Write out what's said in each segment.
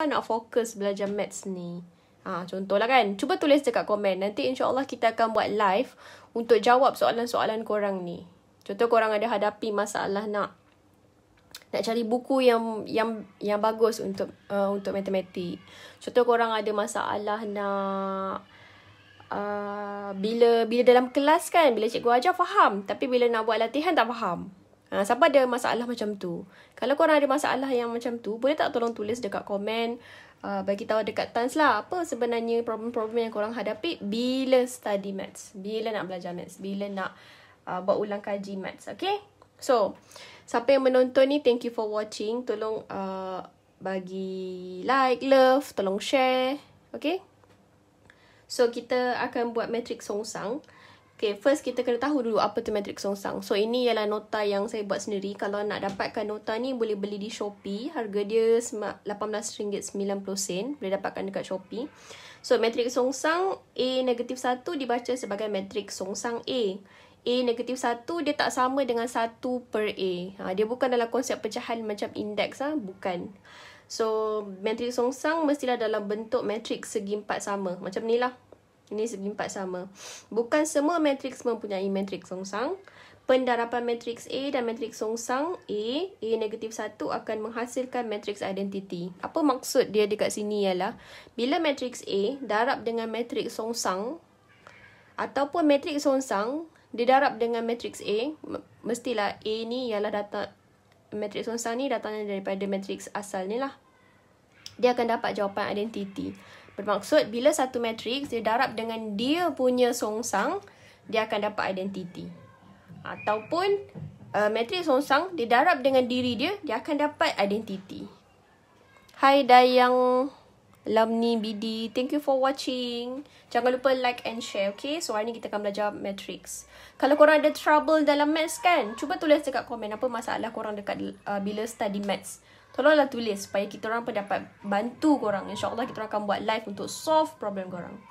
nak fokus belajar maths ni? Contohlah kan. Cuba tulis dekat komen. Nanti insyaAllah kita akan buat live untuk jawab soalan-soalan korang ni. Contoh korang ada hadapi masalah nak cari buku yang bagus untuk matematik. Contoh korang ada masalah nak bila dalam kelas kan, bila cikgu ajar faham, tapi bila nak buat latihan tak faham. Siapa ada masalah macam tu? Kalau korang ada masalah yang macam tu, boleh tak tolong tulis dekat komen, bagi tahu dekat Tans lah, apa sebenarnya problem-problem yang korang hadapi bila study maths, bila nak belajar maths, bila nak buat ulang kaji maths. Okay? So, siapa yang menonton ni, thank you for watching. Tolong bagi like, love, tolong share. Okay? So, kita akan buat matrik songsang. Okay, first kita kena tahu dulu apa tu matrik songsang. So, ini ialah nota yang saya buat sendiri. Kalau nak dapatkan nota ni, boleh beli di Shopee. Harga dia RM18.90. Boleh dapatkan dekat Shopee. So, matrik songsang A-1 dibaca sebagai matrik songsang A. A-1 dia tak sama dengan 1 per A. Dia bukan dalam konsep pecahan macam indeks. Bukan. So, matrik songsang mestilah dalam bentuk matrik segi empat sama. Macam ni lah. Ini segi empat sama. Bukan semua matriks mempunyai matrik songsang. Pendarapan matriks A dan matriks songsang A-1 akan menghasilkan matriks identity. Apa maksud dia dekat sini ialah, bila matriks A darab dengan matriks songsang, ataupun matriks songsang didarab dengan matriks A, mestilah A ni ialah data, matriks songsang ni datangnya daripada matriks asal ni lah. Dia akan dapat jawapan identity. Bermaksud, bila satu matriks dia darab dengan dia punya songsang, dia akan dapat identity. Ataupun matriks songsang dia darab dengan diri dia, dia akan dapat identity. Hai Dayang Lamni BD, thank you for watching. Jangan lupa like and share, okay? So, hari ni kita akan belajar matriks. Kalau korang ada trouble dalam maths kan, cuba tulis dekat komen apa masalah korang dekat bila study maths. Tolonglah tulis supaya kita orang pun dapat bantu korang. InsyaAllah kita orang akan buat live untuk solve problem korang.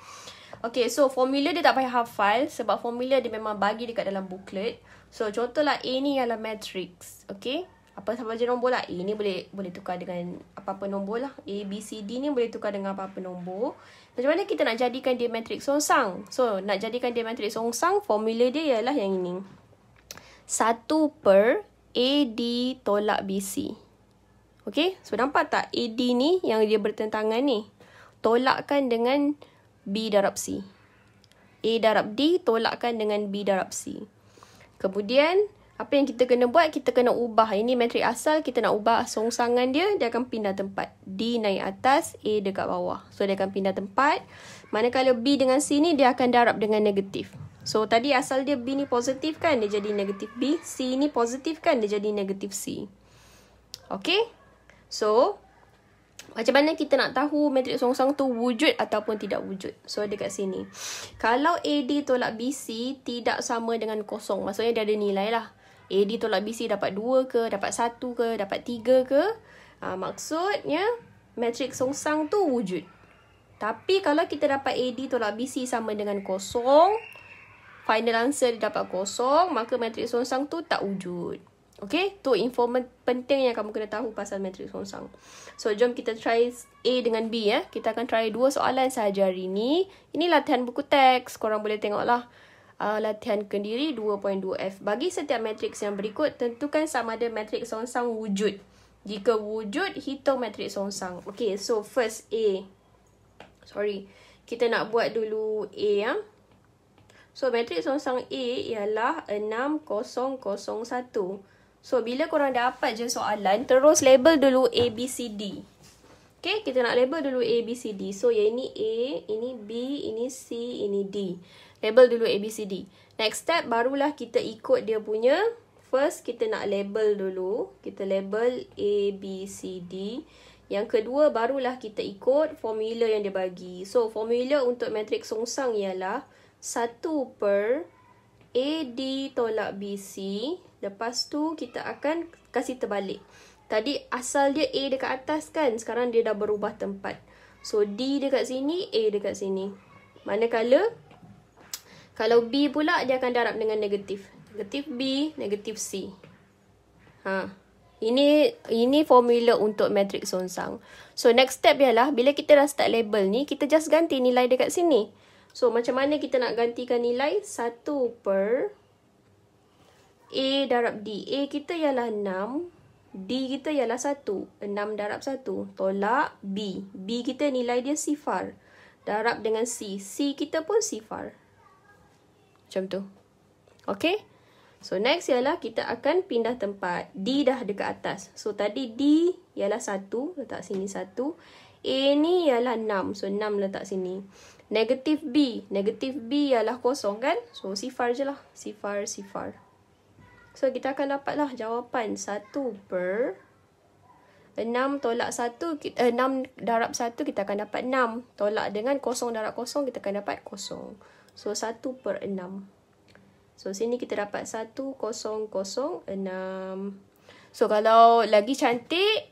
Okay, so formula dia tak payah hafal sebab formula dia memang bagi dekat dalam booklet. So, contohlah A ni ialah matrix. Okay, apa sahaja nombor lah. A ni boleh tukar dengan apa-apa nombor lah. A, B, C, D ni boleh tukar dengan apa-apa nombor. Macam mana kita nak jadikan dia matrix songsang? So, nak jadikan dia matrix songsang, formula dia ialah yang ini. 1 per AD tolak BC. Okay, so nampak tak AD ni yang dia bertentangan ni? Tolakkan dengan B darab C. A darab D tolakkan dengan B darab C. Kemudian, apa yang kita kena buat? Kita kena ubah. Ini matrik asal, kita nak ubah songsangan dia, dia akan pindah tempat. D naik atas, A dekat bawah. So, dia akan pindah tempat. Manakala B dengan C ni, dia akan darab dengan negatif. So, tadi asal dia B ni positif kan? Dia jadi negatif B. C ni positif kan? Dia jadi negatif C. Okay? So, macam mana kita nak tahu matrik songsang tu wujud ataupun tidak wujud? So, dekat sini. Kalau AD tolak BC tidak sama dengan kosong, maksudnya dia ada nilai lah. AD tolak BC dapat 2 ke, dapat 1 ke, dapat 3 ke. Maksudnya, matrik songsang tu wujud. Tapi, kalau kita dapat AD tolak BC sama dengan kosong, final answer dia dapat kosong, maka matrik songsang tu tak wujud. Okay, tu info penting yang kamu kena tahu pasal matrik songsang. So, jom kita try A dengan B ya. Kita akan try 2 soalan sahaja hari ni. Ini latihan buku teks. Korang boleh tengoklah. Latihan kendiri 2.2F. Bagi setiap matriks yang berikut, tentukan sama ada matrik songsang wujud. Jika wujud, hitung matrik songsang. Okay, so first A. Kita nak buat dulu A ya. So, matrik songsang A ialah 6001. So, bila korang dapat je soalan, terus label dulu A, B, C, D. Okay, kita nak label dulu A, B, C, D. So, yang ini A, ini B, ini C, ini D. Label dulu A, B, C, D. Next step, barulah kita ikut dia punya. First, kita nak label dulu. Kita label A, B, C, D. Yang kedua, barulah kita ikut formula yang dia bagi. So, formula untuk matrik songsang ialah 1 per AD tolak BC. Lepas tu kita akan kasih terbalik. Tadi asal dia A dekat atas kan. Sekarang dia dah berubah tempat. So D dekat sini, A dekat sini. Manakala kalau B pula dia akan darab dengan negatif. Negatif B, negatif C. Ini formula untuk matriks songsang. So next step ialah bila kita dah start label ni, kita just ganti nilai dekat sini. So macam mana kita nak gantikan nilai? 1 per A darab D. A kita ialah 6. D kita ialah 1. 6 darab 1. Tolak B. B kita nilai dia sifar. Darab dengan C. C kita pun sifar. Macam tu. Okay? So next ialah kita akan pindah tempat. D dah dekat atas. So tadi D ialah 1. Letak sini 1. A ni ialah 6. So 6 letak sini. Negatif B. Negatif B ialah kosong kan? So sifar je lah. Sifar, sifar. So kita akan dapatlah jawapan 1 per 6 tolak 1. 6 darab 1 kita akan dapat 6. Tolak dengan kosong darab kosong kita akan dapat kosong. So 1 per 6. So, sini kita dapat 1006. So, kalau lagi cantik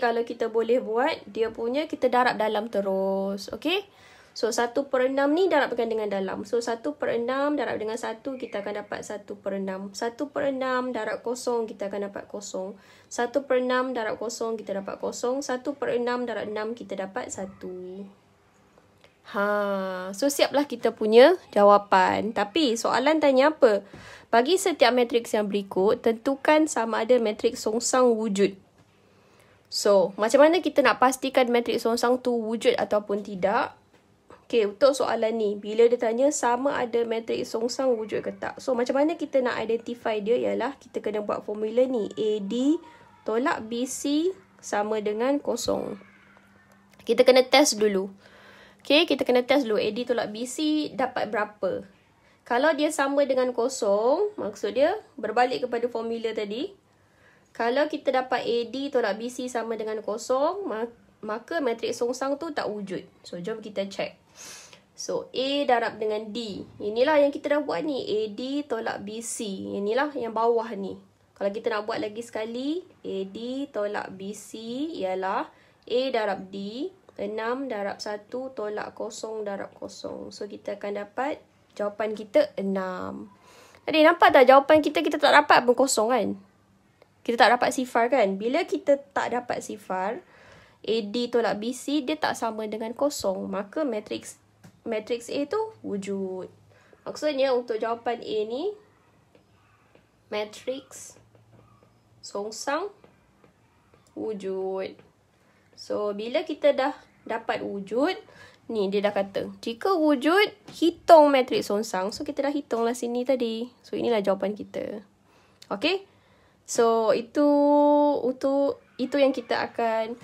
kalau kita boleh buat, dia punya kita darab dalam terus. Okay? So, 1 per 6 ni darabkan dengan dalam. So, 1 per 6 darab dengan 1, kita akan dapat 1 per 6. 1 per 6 darab kosong, kita akan dapat kosong. 1 per 6 darab kosong, kita dapat kosong. 1 per 6 darab 6, kita dapat 1. So siaplah kita punya jawapan. Tapi soalan tanya apa? Bagi setiap matriks yang berikut, tentukan sama ada matriks songsang wujud. So, macam mana kita nak pastikan matriks songsang tu wujud ataupun tidak? Okay, untuk soalan ni, bila dia tanya sama ada matriks songsang wujud ke tak? So, macam mana kita nak identify dia ialah kita kena buat formula ni. AD tolak BC sama dengan kosong. Kita kena test dulu. Okay, kita kena test dulu. AD tolak BC dapat berapa? Kalau dia sama dengan kosong, maksud dia berbalik kepada formula tadi. Kalau kita dapat AD tolak BC sama dengan kosong, maka matriks songsang tu tak wujud. So, jom kita check. So, A darab dengan D. Inilah yang kita dah buat ni. AD tolak BC. Inilah yang bawah ni. Kalau kita nak buat lagi sekali, AD tolak BC ialah A darab D. 6 darab 1 tolak kosong darab kosong. So, kita akan dapat jawapan kita 6. Tadi nampak tak jawapan kita tak dapat pun kosong kan? Kita tak dapat sifar kan? Bila kita tak dapat sifar, AD tolak BC dia tak sama dengan kosong. Maka matriks A tu wujud. Maksudnya untuk jawapan A ni, matriks songsang wujud. So, bila kita dah dapat wujud, ni dia dah kata, jika wujud, hitung matriks songsang. So, kita dah hitunglah sini tadi. So, inilah jawapan kita. Okay? So, itu yang kita akan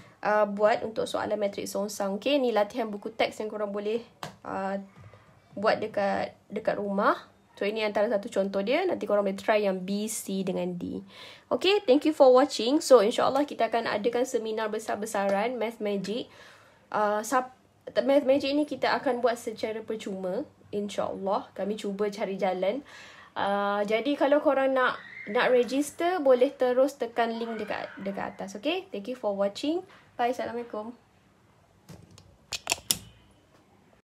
buat untuk soalan matriks songsang. Okay? Ni latihan buku teks yang korang boleh buat dekat rumah. So, ini antara satu contoh dia. Nanti korang boleh try yang B, C dengan D. Okay, thank you for watching. So, insyaAllah kita akan adakan seminar besar-besaran Math Magic. Math Magic ni kita akan buat secara percuma. InsyaAllah, kami cuba cari jalan. Jadi, kalau korang nak register, boleh terus tekan link dekat atas. Okay, thank you for watching. Bye, Assalamualaikum.